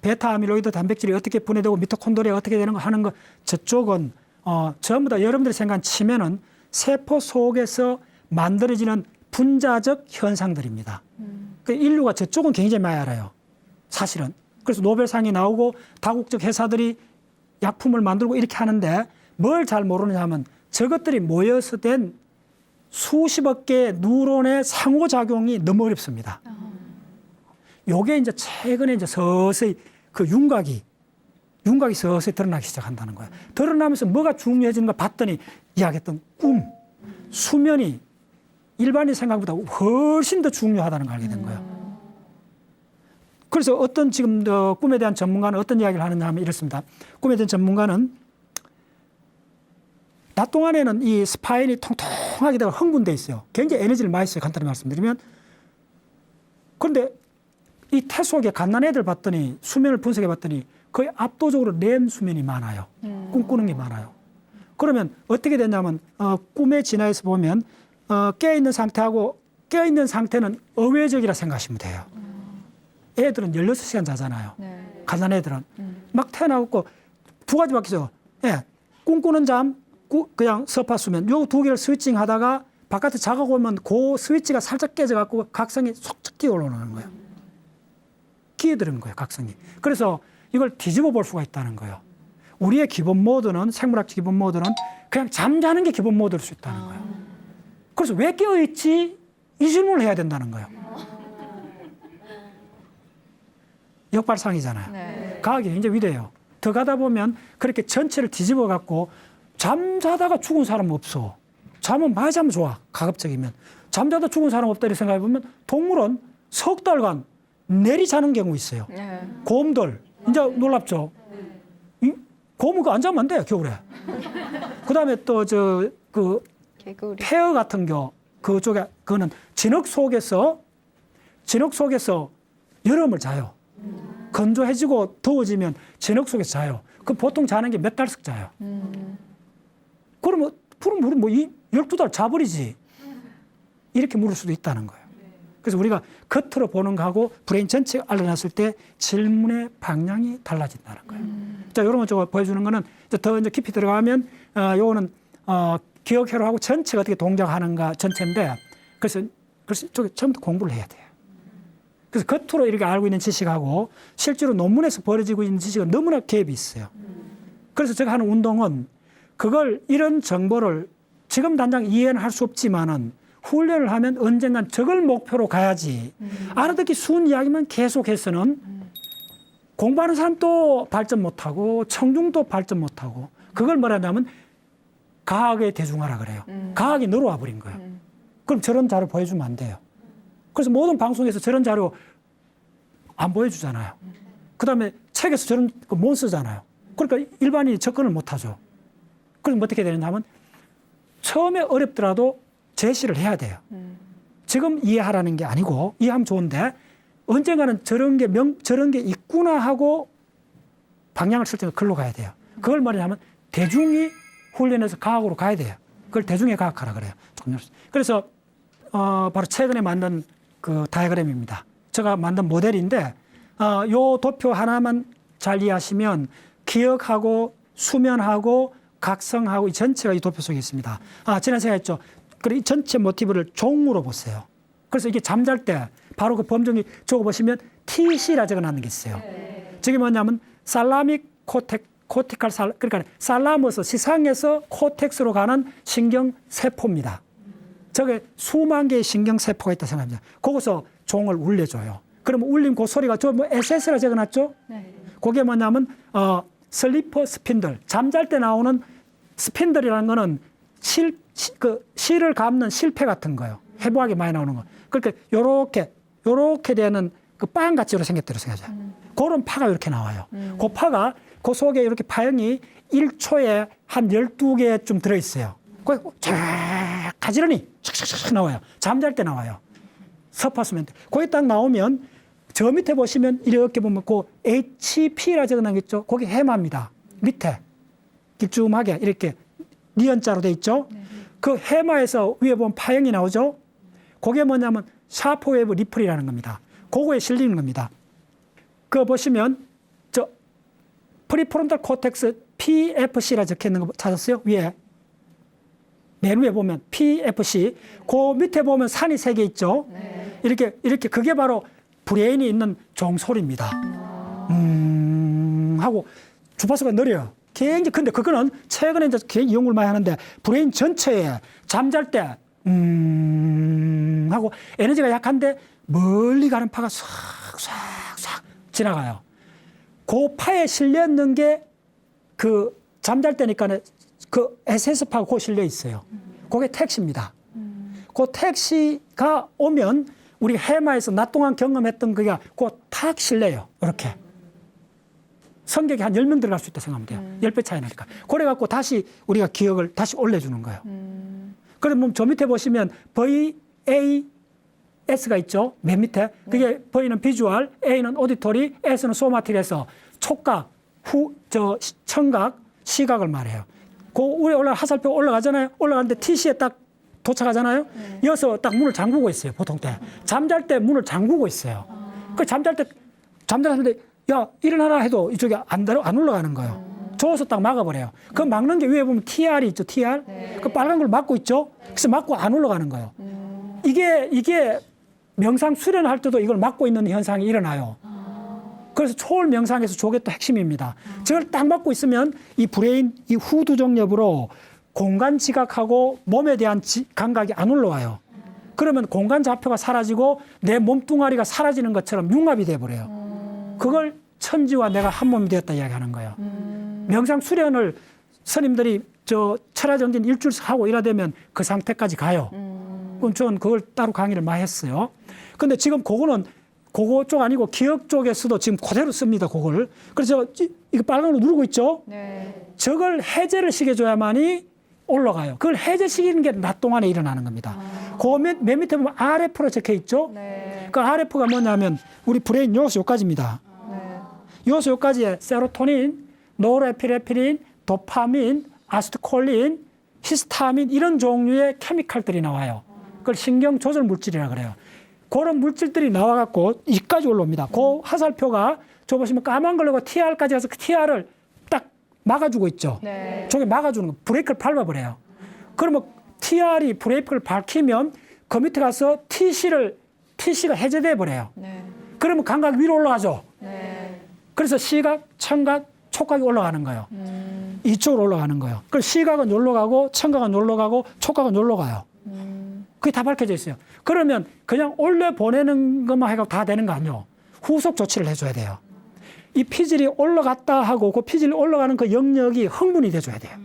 베타 아밀로이드 단백질이 어떻게 분해되고 미토콘드리아 어떻게 되는 거 하는 거 저쪽은 전부 다 여러분들이 생각한 치매는 세포 속에서 만들어지는 분자적 현상들입니다. 그 인류가 저쪽은 굉장히 많이 알아요. 사실은. 그래서 노벨상이 나오고 다국적 회사들이 약품을 만들고 이렇게 하는데 뭘 잘 모르느냐 하면 저것들이 모여서 된 수십억 개의 뉴런의 상호작용이 너무 어렵습니다. 요게 이제 최근에 이제 서서히 그 윤곽이 서서히 드러나기 시작한다는 거예요. 드러나면서 뭐가 중요해지는가 봤더니 이야기했던 꿈, 수면이 일반인 생각보다 훨씬 더 중요하다는 걸 알게 된 거예요. 그래서 어떤 지금 꿈에 대한 전문가는 어떤 이야기를 하느냐 하면 이렇습니다. 꿈에 대한 전문가는 낮 동안에는 이 스파인이 통통하게 되고 흥분돼 있어요. 굉장히 에너지를 많이 써요. 간단히 말씀드리면. 그런데 이 태 속에 갓난 애들 봤더니 수면을 분석해 봤더니 거의 압도적으로 렘 수면이 많아요. 꿈꾸는 게 많아요. 그러면 어떻게 되냐면 꿈의 진화에서 보면 깨어있는 상태하고 깨어있는 상태는 어외적이라 생각하시면 돼요. 애들은 16시간 자잖아요. 네. 갓난 애들은. 막 태어나고 두 가지밖에 없어요. 예. 꿈꾸는 잠, 그냥 서파 수면. 요 두 개를 스위칭 하다가 바깥에 자가 오면 그 스위치가 살짝 깨져갖고 각성이 속속 뛰어 올라오는 거예요. 끼어드는 거예요, 각성이. 그래서 이걸 뒤집어 볼 수가 있다는 거예요. 우리의 기본 모드는, 생물학적 기본 모드는 그냥 잠자는 게 기본 모드일 수 있다는 거예요. 그래서 왜 깨어있지? 이 질문을 해야 된다는 거예요. 역발상이잖아요. 네. 과학이 굉장히 위대해요. 더 가다 보면 그렇게 전체를 뒤집어 갖고 잠자다가 죽은 사람은 없어. 잠은 많이 자면 좋아. 가급적이면. 잠자다 죽은 사람 없다 이렇게 생각해 보면 동물은 석 달간 내리 자는 경우 있어요. 네. 곰들. 이제 놀랍죠? 곰은 안 자면 안 돼요, 겨울에. 그 다음에 또 개구리. 폐어 같은 그쪽에, 그거는 진흙 속에서 여름을 자요. 건조해지고 더워지면 진흙 속에서 자요. 그럼 보통 자는 게 몇 달씩 자요. 그러면 우리 뭐 12달 자버리지. 이렇게 물을 수도 있다는 거예요. 그래서 우리가 겉으로 보는 거하고 브레인 전체가 알려놨을 때 질문의 방향이 달라진다는 거예요. 자, 요런 거 보여주는 거는 더 이제 깊이 들어가면, 요거는, 기억회로하고 전체가 어떻게 동작하는가 전체인데, 그래서 저기 처음부터 공부를 해야 돼요. 그래서 겉으로 이렇게 알고 있는 지식하고 실제로 논문에서 벌어지고 있는 지식은 너무나 갭이 있어요. 그래서 제가 하는 운동은 이런 정보를 지금 당장 이해는 할 수 없지만은 훈련을 하면 언젠간 저걸 목표로 가야지. 알아듣기 쉬운 이야기만 계속해서는 공부하는 사람도 발전 못하고 청중도 발전 못하고 그걸 뭐라냐면 과학의 대중화라 그래요. 과학이 늘어와 버린 거예요. 그럼 저런 자료 보여주면 안 돼요. 그래서 모든 방송에서 저런 자료 안 보여주잖아요. 그 다음에 책에서 저런 못 쓰잖아요. 그러니까 일반인이 접근을 못 하죠. 그럼 어떻게 되느냐면 처음에 어렵더라도 제시를 해야 돼요. 지금 이해하라는 게 아니고 이해하면 좋은데 언젠가는 저런 게 있구나 하고 방향을 설정해서 글로 가야 돼요. 그걸 뭐냐면 대중이 훈련해서 과학으로 가야 돼요. 그걸 대중의 과학하라 그래요. 그래서 바로 최근에 만든 그 다이어그램입니다. 제가 만든 모델인데 요 도표 하나만 잘 이해하시면 기억하고 수면하고 각성하고 이 전체가 이 도표 속에 있습니다. 지난 시간에 했죠. 그리고 이 전체 모티브를 종으로 보세요. 그래서 이게 잠잘 때 바로 그 범종이 저거 보시면 TC라 적어놨는 게 있어요. 저게 뭐냐면 살라믹 코티칼 그러니까 살라머스 시상에서 코텍스로 가는 신경 세포입니다. 저게 수만 개의 신경 세포가 있다 생각합니다. 거기서 종을 울려줘요. 그러면 울림 그 소리가 저 뭐 SS라 적어놨죠? 네. 그게 뭐냐면 슬리퍼 스핀들 잠잘 때 나오는 스핀들이라는 거는 실을 감는 실패 같은 거예요. 해부하게 많이 나오는 거. 그렇게 요렇게 되는 그 빵같이 생겼대로 생각하죠. 그런 파가 이렇게 나와요. 그 파가 그 속에 이렇게 파형이 1초에 한 12개쯤 들어있어요. 그 쫙 가지런히 촥촥촥 나와요. 잠잘 때 나와요. 서파스멘트. 거기 딱 나오면 저 밑에 보시면 이렇게 보면 그 HP라 적어놨겠죠. 거기 해마입니다. 밑에 길쭉하게 이렇게 니은자로 돼 있죠. 그 해마에서 위에 보면 파형이 나오죠. 그게 뭐냐면 샤프 웨이브 리플이라는 겁니다. 그거에 실리는 겁니다. 그거 보시면 저 프리프론탈 코텍스 PFC라 적혀 있는 거 찾았어요? 위에. 맨 위에 보면 PFC. 그 밑에 보면 산이 3개 있죠? 네. 이렇게 그게 바로 브레인이 있는 종소리입니다. 하고 주파수가 느려요. 굉장히 근데 그거는 최근에 이제 굉장히 이용을 많이 하는데 브레인 전체에 잠잘 때 하고 에너지가 약한데 멀리 가는 파가 싹 지나가요. 그 파에 실렸는 게 그 잠잘 때니까 그 SS파가 그 실려 있어요. 그게 택시입니다. 그 택시가 오면 우리 해마에서 낮 동안 경험했던 그게 탁 실려요. 이렇게. 성격이 한 10명 들어갈 수 있다 생각하면 돼요. 10배 차이 나니까. 그래갖고 다시 우리가 기억을 다시 올려주는 거예요. 그러면 저 밑에 보시면 VAS가 있죠. 맨 밑에. 그게 V는 비주얼, A는 오디토리, S는 소마틱에서 촉각, 청각, 시각을 말해요. 그 위에 하살표 올라가잖아요. 올라가는데 TC에 딱 도착하잖아요. 여기서 딱 문을 잠그고 있어요. 보통 때. 잠잘 때 문을 잠그고 있어요. 그 잠잘 때 잠자는데 야 일어나라 해도 이쪽에 안 올라가는 거예요. 저어서 딱 막아버려요. 그 막는 게 위에 보면 TR이 있죠. TR. 그 빨간 걸 막고 있죠. 그래서 막고 안 올라가는 거예요. 이게 명상 수련할 때도 이걸 막고 있는 현상이 일어나요. 그래서 초월 명상에서 저게 또 핵심입니다. 저걸 딱 막고 있으면 이 브레인, 이 후두종엽으로 공간 지각하고 몸에 대한 감각이 안 올라와요. 그러면 공간 좌표가 사라지고 내 몸뚱아리가 사라지는 것처럼 융합이 돼버려요. 그걸 천지와 내가 한 몸이 되었다 이야기하는 거예요. 명상 수련을 스님들이 철야정진 일주일씩 하고 이러되면 그 상태까지 가요. 그럼 저는 그걸 따로 강의를 많이 했어요. 근데 지금 그거 쪽 아니고 기억 쪽에서도 지금 그대로 씁니다. 그걸. 그래서 이거 빨간으로 누르고 있죠. 네. 저걸 해제를 시켜줘야만이 올라가요. 그걸 해제시키는 게 낮 동안에 일어나는 겁니다. 그 맨 밑에 보면 RF로 적혀 있죠. 네. 그 RF가 뭐냐면 우리 브레인 요소 요까지입니다. 네. 요소 요까지에 세로토닌, 노르에피네프린, 도파민, 아세틸콜린, 히스타민 이런 종류의 케미칼들이 나와요. 그걸 신경 조절 물질이라 그래요. 그런 물질들이 나와갖고 이까지 올라옵니다. 그 화살표가 저 보시면 까만 걸로 TR까지 가서 그 TR을 딱 막아주고 있죠. 네. 저게 막아주는 거. 브레이크를 밟아버려요. 그러면 TR이 브레이크를 밝히면 그 밑에 가서 TC가 해제돼 버려요. 네. 그러면 감각이 위로 올라가죠. 네. 그래서 시각, 청각, 촉각이 올라가는 거예요. 이쪽으로 올라가는 거예요. 그래서 시각은 여기로 가고 청각은 여기로 가고 촉각은 여기로 가요. 그게 다 밝혀져 있어요. 그러면 그냥 올려보내는 것만 해도 다 되는 거 아니에요. 후속 조치를 해줘야 돼요. 이 피질이 올라갔다 하고 그 피질이 올라가는 그 영역이 흥분이 돼줘야 돼요.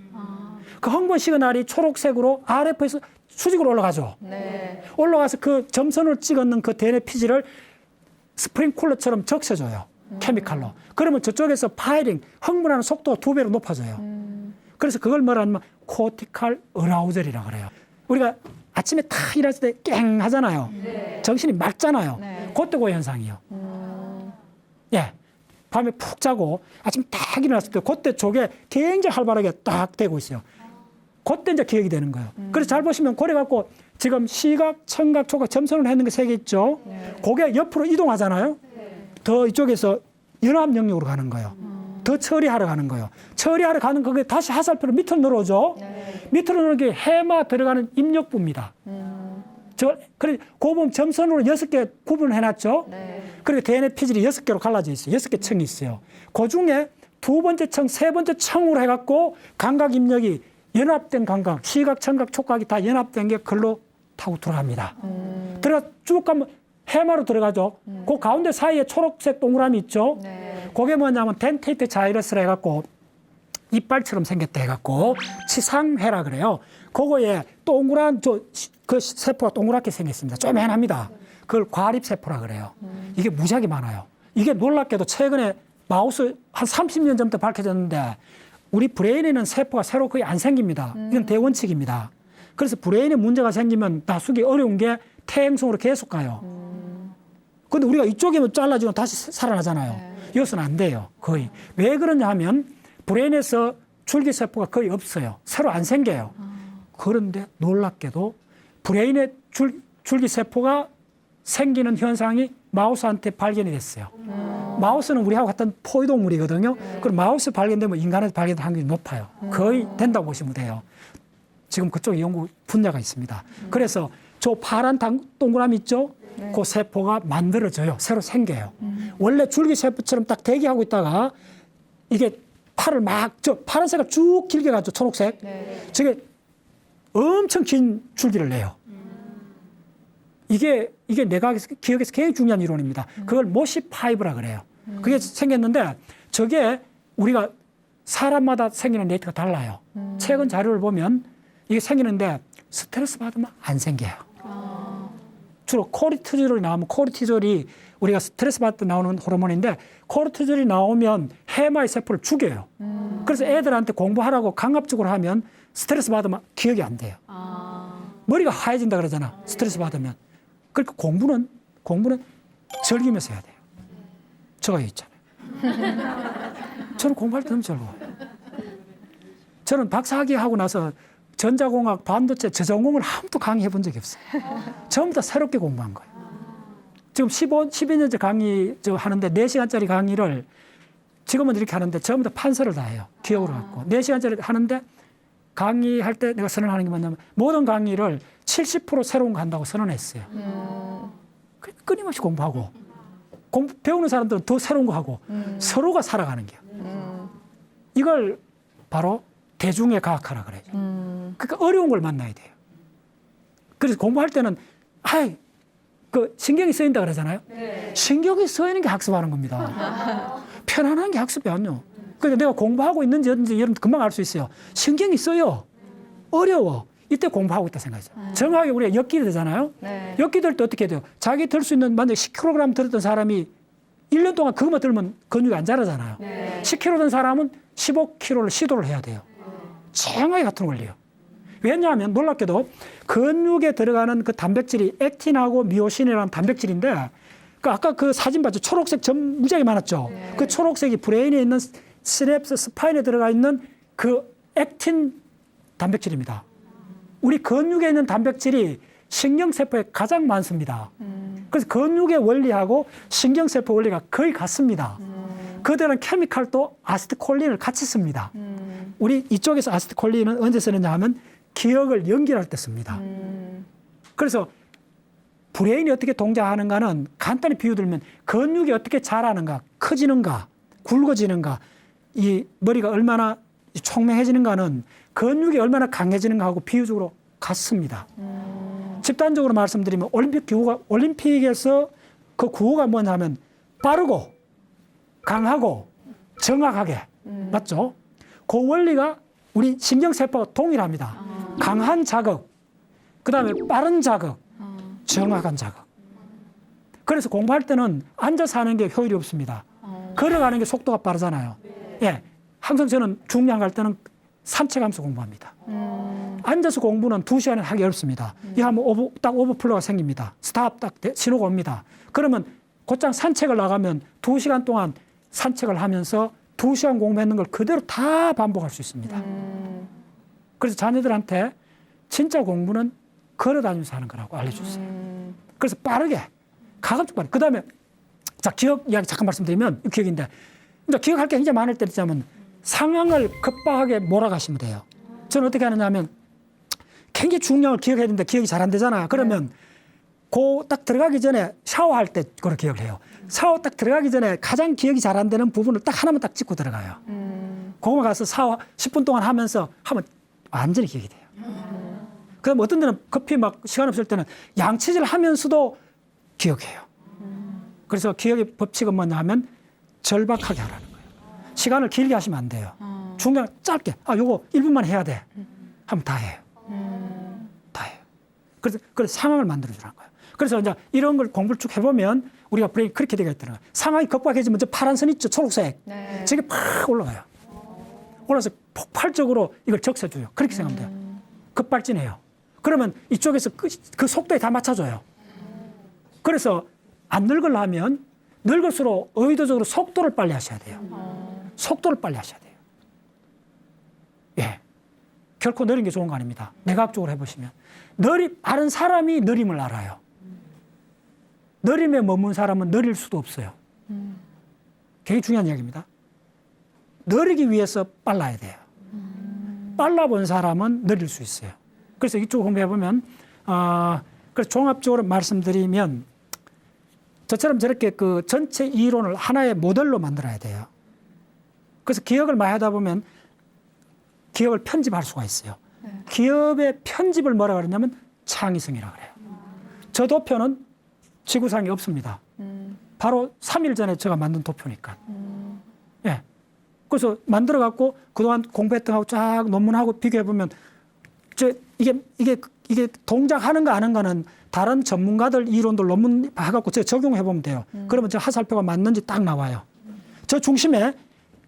그 흥분 시그널이 초록색으로 RF에서 수직으로 올라가죠. 네. 올라가서 그 점선을 찍었는 그 대뇌 피질을 스프링쿨러처럼 적셔줘요. 케미칼로. 그러면 저쪽에서 파이링, 흥분하는 속도가 2배로 높아져요. 그래서 그걸 뭐라 하면 코티칼 어라우젤이라고 그래요. 우리가 아침에 탁 일어났을 때 깽 하잖아요. 정신이 맑잖아요. 그때 그 현상이요. 예. 밤에 푹 자고 아침에 딱 일어났을 때 그때 쪽에 굉장히 활발하게 딱 되고 있어요. 그때 이제 기억이 되는 거예요. 그래서 잘 보시면 그래 갖고 지금 시각, 청각, 촉각 점선을 했는 게 3개 있죠. 그게 옆으로 이동하잖아요. 더 이쪽에서 연합 영역으로 가는 거예요. 더 처리하러 가는 거예요. 처리하러 가는 그게 다시 하살표로 밑으로 내려오죠. 밑으로 내려오는 게 해마 들어가는 입력부입니다. 그래, 그 보면 점선으로 6개 구분을 해놨죠. 그리고 DNA 피질이 6개로 갈라져 있어요. 6개 층이 있어요. 그 중에 2번째 층, 3번째 층으로 해갖고 감각 입력이 연합된 감각, 시각, 청각, 촉각이 다 연합된 게 글로 타고 들어갑니다. 들어가 쭉 가면 해마로 들어가죠. 그 가운데 사이에 초록색 동그라미 있죠. 그게 뭐냐면 덴테이트 자이러스라 해갖고 이빨처럼 생겼다 해갖고 치상회라 그래요. 그거에 동그란 그 세포가 동그랗게 생겼습니다. 쪼맨합니다. 그걸 과립세포라 그래요. 이게 무지하게 많아요. 이게 놀랍게도 최근에 마우스 한 30년 전부터 밝혀졌는데 우리 브레인에는 세포가 새로 거의 안 생깁니다. 이건 대원칙입니다. 그래서 브레인에 문제가 생기면 나수기 어려운 게 퇴행성으로 계속 가요. 근데 우리가 이쪽에만 잘라지고 다시 살아나잖아요. 이것은 안 돼요. 거의. 왜 그러냐 하면 브레인에서 줄기세포가 거의 없어요. 새로 안 생겨요. 그런데 놀랍게도 브레인의 줄기세포가 생기는 현상이 마우스한테 발견이 됐어요. 마우스는 우리하고 같은 포유동물이거든요. 그럼 마우스 발견되면 인간한테 발견될 확률이 높아요. 거의 된다고 보시면 돼요. 지금 그쪽 연구 분야가 있습니다. 그래서 저 파란 동그라미 있죠? 그 세포가 만들어져요. 새로 생겨요. 원래 줄기세포처럼 딱 대기하고 있다가 이게 팔을 파란색을 쭉 길게 가죠. 초록색. 저게 엄청 긴 줄기를 내요. 이게 내가 기억에서 굉장히 중요한 이론입니다. 그걸 모시5라 그래요. 그게 생겼는데 저게 우리가 사람마다 생기는 레이트가 달라요. 최근 자료를 보면 이게 생기는데 스트레스 받으면 안 생겨요. 주로 코르티졸이 나오면 코르티졸이 우리가 스트레스 받을 때 나오는 호르몬인데 코르티졸이 나오면 해마의 세포를 죽여요. 그래서 애들한테 공부하라고 강압적으로 하면 스트레스 받으면 기억이 안 돼요. 머리가 하얘진다 그러잖아. 스트레스 받으면. 그러니까 공부는 즐기면서 해야 돼요. 저가 있잖아요. 저는 공부할 때 너무 즐거워요. 저는 박사학위 하고 나서 전자공학, 반도체, 저전공을 한 번도 강의해 본 적이 없어요. 전부 다 새롭게 공부한 거예요. 지금 12년째 강의 하는데 4시간짜리 강의를 지금은 이렇게 하는데 전부 다 판서를 다 해요. 기억으로 갖고. 4시간짜리 하는데 강의할 때 내가 선언하는 게 뭐냐면 모든 강의를 70% 새로운 거 한다고 선언했어요. 끊임없이 공부하고 배우는 사람들은 더 새로운 거 하고 서로가 살아가는 게요. 이걸 바로 대중의 과학하라 그래요. 그러니까 어려운 걸 만나야 돼요. 그래서 공부할 때는 신경이 쓰인다 그러잖아요. 신경이 쓰이는 게 학습하는 겁니다. 편안한 게 학습이 아니에요. 그러니까 내가 공부하고 있는지 여러분 금방 알 수 있어요. 신경이 써요. 어려워. 이때 공부하고 있다 생각하죠. 정확하게 우리가 엮기 되잖아요. 엮기 될 때 어떻게 돼요? 자기 들 수 있는 만약에 10kg 들었던 사람이 1년 동안 그것만 들면 근육이 안 자라잖아요. 10kg 든 사람은 15kg를 시도를 해야 돼요. 정확히 같은 원리예요. 왜냐하면 놀랍게도 근육에 들어가는 그 단백질이 액틴하고 미오신이라는 단백질인데 아까 그 사진 봤죠? 초록색 점 무지하게 많았죠? 그 초록색이 브레인에 있는 시냅스 스파인에 들어가 있는 그 액틴 단백질입니다. 우리 근육에 있는 단백질이 신경세포에 가장 많습니다. 그래서 근육의 원리하고 신경세포 원리가 거의 같습니다. 그들은 케미칼도 아세틸콜린을 같이 씁니다. 우리 이쪽에서 아세틸콜린은 언제 쓰느냐 하면 기억을 연결할 때 씁니다. 그래서 브레인이 어떻게 동작하는가는 간단히 비유 들면 근육이 어떻게 자라는가, 커지는가, 굵어지는가, 이 머리가 얼마나 총명해지는가는 근육이 얼마나 강해지는가 하고 비유적으로 같습니다. 집단적으로 말씀드리면 올림픽에서 그 구호가 뭐냐면 빠르고 강하고 정확하게 맞죠? 그 원리가 우리 신경세포가 동일합니다. 강한 자극, 그 다음에 빠른 자극, 정확한 자극. 그래서 공부할 때는 앉아서 하는 게 효율이 없습니다. 걸어가는 게 속도가 빠르잖아요. 예, 항상 저는 중량 갈 때는 산책하면서 공부합니다. 앉아서 공부는 2시간은 하기 어렵습니다. 이 하면 딱 오버플로가 생깁니다. 스탑 딱 신호가 옵니다. 그러면 곧장 산책을 나가면 2시간 동안 산책을 하면서 2시간 공부했는 걸 그대로 다 반복할 수 있습니다. 그래서 자녀들한테 진짜 공부는 걸어 다니면서 하는 거라고 알려줬어요. 그래서 빠르게, 가급적 빠르게. 그 다음에, 자, 기억 이야기 잠깐 말씀드리면, 기억인데, 이제 기억할 게 굉장히 많을 때 있자면 상황을 급박하게 몰아가시면 돼요. 저는 어떻게 하느냐 하면 굉장히 중요한 걸 기억해야 되는데 기억이 잘 안 되잖아요. 그러면 딱 들어가기 전에 샤워할 때 그걸 기억을 해요. 샤워 딱 들어가기 전에 가장 기억이 잘 안 되는 부분을 딱 하나만 딱 짚고 들어가요. 그거만 가서 샤워 10분 동안 하면서 하면 완전히 기억이 돼요. 그럼 어떤 데는 급히 막 시간 없을 때는 양치질 하면서도 기억해요. 그래서 기억의 법칙은 뭐냐 하면 절박하게 하라는 거예요. 시간을 길게 하시면 안 돼요. 중간 짧게, 요거 1분만 해야 돼. 하면 다 해요. 다 해요. 그래서 상황을 만들어주라는 거예요. 그래서 이제 이런 걸 공부를 쭉 해보면 우리가 브레인이 그렇게 되어 있더라고요. 상황이 급박해지면 저 파란 선 있죠? 초록색. 네. 저게 팍 올라가요. 올라서 폭발적으로 이걸 적셔줘요. 그렇게 생각하면 돼요. 급발진해요. 그러면 이쪽에서 그 속도에 다 맞춰줘요. 그래서 안 늙으려면 늙을수록 의도적으로 속도를 빨리 하셔야 돼요. 속도를 빨리 하셔야 돼요. 예. 결코 느린 게 좋은 거 아닙니다. 내각적으로 해보시면. 다른 사람이 느림을 알아요. 느림에 머문 사람은 느릴 수도 없어요. 굉장히 중요한 이야기입니다. 느리기 위해서 빨라야 돼요. 빨라 본 사람은 느릴 수 있어요. 그래서 이쪽 공부해보면, 그래서 종합적으로 말씀드리면, 저처럼 저렇게 그 전체 이론을 하나의 모델로 만들어야 돼요. 그래서 기억을 많이 하다 보면 기억을 편집할 수가 있어요. 기업의 편집을 뭐라 그러냐면 창의성이라고 그래요. 저 도표는 지구상에 없습니다. 바로 3일 전에 제가 만든 도표니까. 예. 그래서 만들어갖고 그동안 공부했던 거하고 쫙 논문하고 비교해보면 이게 동작하는 거 아는 거는 다른 전문가들 이론들 논문 해갖고 제가 적용해보면 돼요. 그러면 저 하살표가 맞는지 딱 나와요. 저 중심에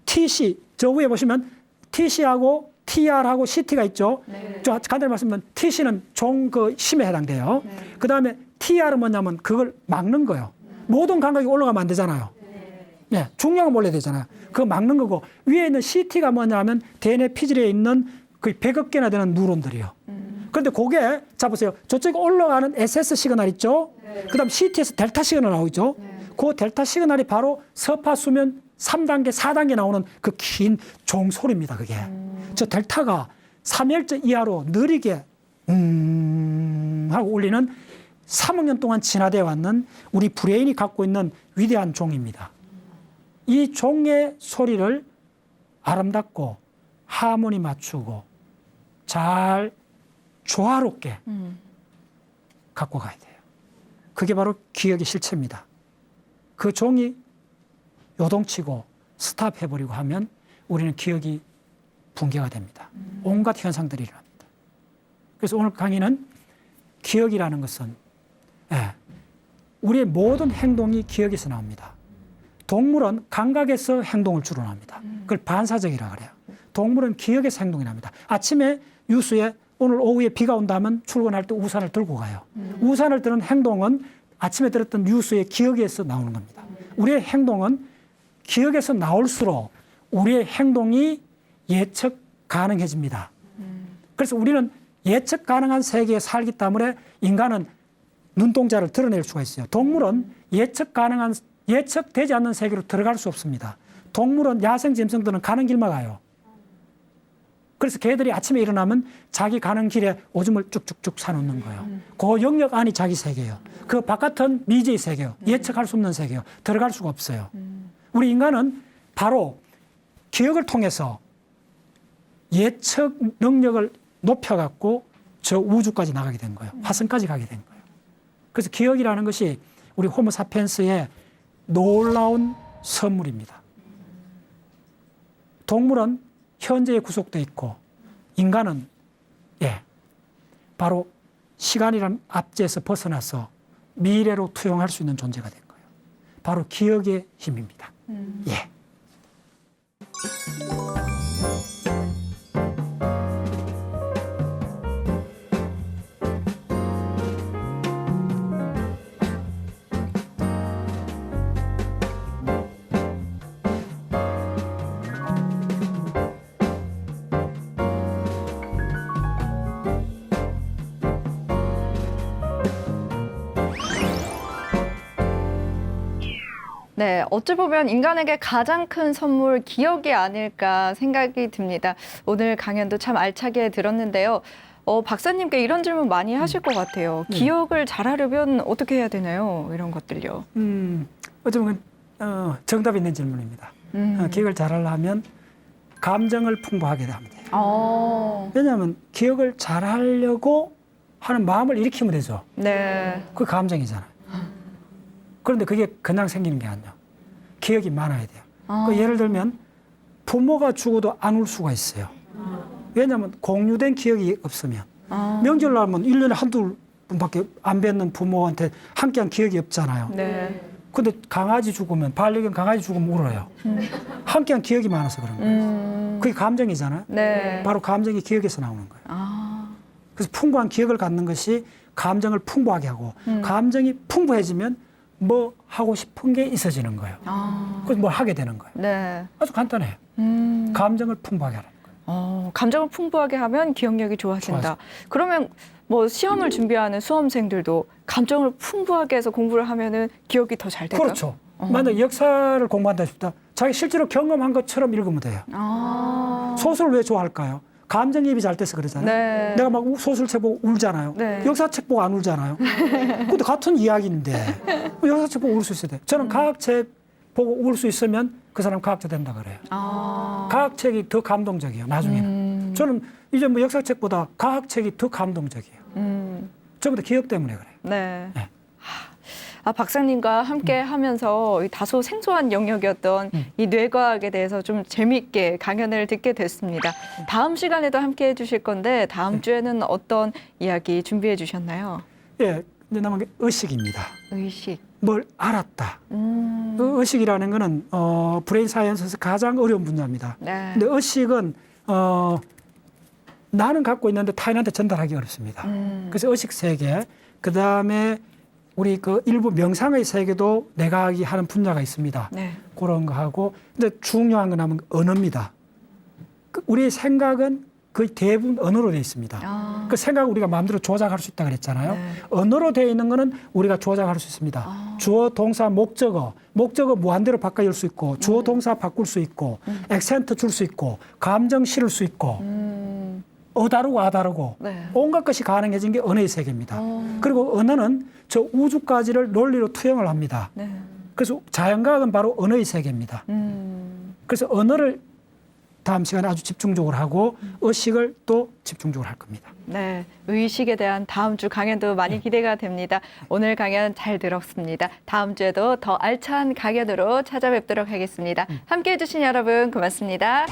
TC, 저 위에 보시면 TC하고 TR하고 CT가 있죠. 네. 저 간단히 말씀드리면 TC는 심에 해당돼요. 네. 그 다음에 TR은 뭐냐면 그걸 막는 거예요. 모든 감각이 올라가면 안 되잖아요. 예, 중량은 몰라야 되잖아요. 그거 막는 거고 위에 있는 CT가 뭐냐면 DNA 피질에 있는 거의 100억 개나 되는 뉴런들이요. 그런데 그게 자 보세요. 저쪽에 올라가는 SS 시그널 있죠. 그 다음 CT에서 델타 시그널 나오죠. 그 델타 시그널이 바로 서파 수면 3단계, 4단계 나오는 그 긴 종소리입니다. 그게. 저 델타가 3Hz 이하로 느리게 하고 울리는 3억 년 동안 진화되어 왔는 우리 브레인이 갖고 있는 위대한 종입니다. 이 종의 소리를 아름답고 하모니 맞추고 잘 조화롭게 갖고 가야 돼요. 그게 바로 기억의 실체입니다. 그 종이 요동치고 스탑해버리고 하면 우리는 기억이 붕괴가 됩니다. 온갖 현상들이 일어납니다. 그래서 오늘 강의는 기억이라는 것은 우리의 모든 행동이 기억에서 나옵니다. 동물은 감각에서 행동을 주로 합니다. 그걸 반사적이라고 그래요. 동물은 기억에서 행동이 납니다. 아침에 뉴스에 오늘 오후에 비가 온다면 출근할 때 우산을 들고 가요. 우산을 드는 행동은 아침에 들었던 뉴스의 기억에서 나오는 겁니다. 우리의 행동은 기억에서 나올수록 우리의 행동이 예측 가능해집니다. 그래서 우리는 예측 가능한 세계에 살기 때문에 인간은 눈동자를 드러낼 수가 있어요. 동물은 예측되지 않는 세계로 들어갈 수 없습니다. 동물은 야생 짐승들은 가는 길만 가요. 그래서 개들이 아침에 일어나면 자기 가는 길에 오줌을 쭉쭉쭉 사놓는 거예요. 그 영역 안이 자기 세계예요. 그 바깥은 미지의 세계예요. 예측할 수 없는 세계예요. 들어갈 수가 없어요. 우리 인간은 바로 기억을 통해서 예측 능력을 높여갖고 저 우주까지 나가게 된 거예요. 화성까지 가게 된 거예요. 그래서 기억이라는 것이 우리 호모사피엔스의 놀라운 선물입니다. 동물은 현재에 구속되어 있고 인간은 바로 시간이라는 압제에서 벗어나서 미래로 투영할 수 있는 존재가 된 거예요. 바로 기억의 힘입니다. 예. 네, 어찌 보면 인간에게 가장 큰 선물 기억이 아닐까 생각이 듭니다. 오늘 강연도 참 알차게 들었는데요. 박사님께 이런 질문 많이 하실 것 같아요. 기억을 잘하려면 어떻게 해야 되나요? 이런 것들요. 어쩌면 정답 있는 질문입니다. 기억을 잘하려면 감정을 풍부하게 하면 돼요. 왜냐하면 기억을 잘하려고 하는 마음을 일으키면 되죠. 네. 그 감정이잖아요. 그런데 그게 그냥 생기는 게 아니에요. 기억이 많아야 돼요. 그 예를 들면 부모가 죽어도 안 울 수가 있어요. 왜냐하면 공유된 기억이 없으면. 명절날 하면 1년에 한두 분밖에 안 뵙는 부모한테 함께한 기억이 없잖아요. 네. 근데 강아지 죽으면, 반려견 강아지 죽으면 울어요. 함께한 기억이 많아서 그런 거예요. 그게 감정이잖아요. 네. 바로 감정이 기억에서 나오는 거예요. 그래서 풍부한 기억을 갖는 것이 감정을 풍부하게 하고 감정이 풍부해지면 뭐 하고 싶은 게 있어지는 거예요. 그래서 뭘 하게 되는 거예요. 네. 아주 간단해요. 감정을 풍부하게 하는 거예요. 감정을 풍부하게 하면 기억력이 좋아진다. 그러면 뭐 시험을 준비하는 수험생들도 감정을 풍부하게 해서 공부를 하면은 기억이 더 잘 될까요? 그렇죠. 만약 역사를 공부한다 싶다. 자기 실제로 경험한 것처럼 읽으면 돼요. 소설을 왜 좋아할까요? 감정이입이 잘 돼서 그러잖아요. 네. 내가 막 소설책 보고 울잖아요. 네. 역사책 보고 안 울잖아요. 근데 같은 이야기인데 역사책 보고 울 수 있어야 돼요. 저는 과학책 보고 울 수 있으면 그 사람 과학자 된다 그래요. 과학책이 더 감동적이에요. 나중에는. 저는 이제 뭐 역사책보다 과학책이 더 감동적이에요. 전부 다 기억 때문에 그래요. 네. 네. 박사님과 함께 하면서 다소 생소한 영역이었던 이 뇌과학에 대해서 좀 재미있게 강연을 듣게 됐습니다. 다음 시간에도 함께 해주실 건데 다음 주에는 어떤 이야기 준비해 주셨나요? 예, 이제 남은 게 의식입니다. 의식. 뭘 알았다. 그 의식이라는 거는 브레인 사이언스에서 가장 어려운 분야입니다. 네. 근데 의식은 나는 갖고 있는데 타인한테 전달하기 어렵습니다. 그래서 의식 세계, 그 다음에 우리 그 일부 명상의 세계도 내각이 하는 분야가 있습니다. 네. 그런 거 하고, 근데 중요한 건 하면 언어입니다. 우리의 생각은 거의 대부분 언어로 되어 있습니다. 그 생각을 우리가 마음대로 조작할 수 있다 그랬잖아요. 네. 언어로 되어 있는 거는 우리가 조작할 수 있습니다. 주어, 동사, 목적어 무한대로 바꿔 열 수 있고, 주어, 동사 바꿀 수 있고, 액센트 줄 수 있고, 감정 실을 수 있고, 다르고 아다르고 네. 온갖 것이 가능해진 게 언어의 세계입니다. 그리고 언어는 저 우주까지를 논리로 투영을 합니다. 네. 그래서 자연과학은 바로 언어의 세계입니다. 그래서 언어를 다음 시간에 아주 집중적으로 하고 의식을 또 집중적으로 할 겁니다. 네, 의식에 대한 다음 주 강연도 많이 기대가 됩니다. 오늘 강연 잘 들었습니다. 다음 주에도 더 알찬 강연으로 찾아뵙도록 하겠습니다. 함께해 주신 여러분 고맙습니다.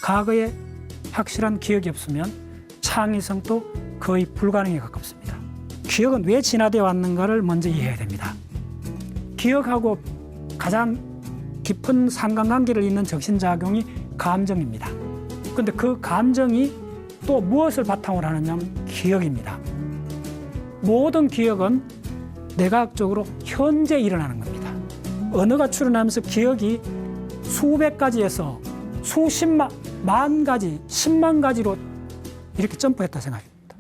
과거에 확실한 기억이 없으면 창의성도 거의 불가능에 가깝습니다. 기억은 왜 진화되어 왔는가를 먼저 이해해야 됩니다. 기억하고 가장 깊은 상관관계를 잇는 정신작용이 감정입니다. 그런데 그 감정이 또 무엇을 바탕으로 하느냐면 기억입니다. 모든 기억은 내과학적으로 현재 일어나는 겁니다. 언어가 출현하면서 기억이 수백 가지에서 수십만, 만 가지, 10만 가지로 이렇게 점프했다 생각합니다.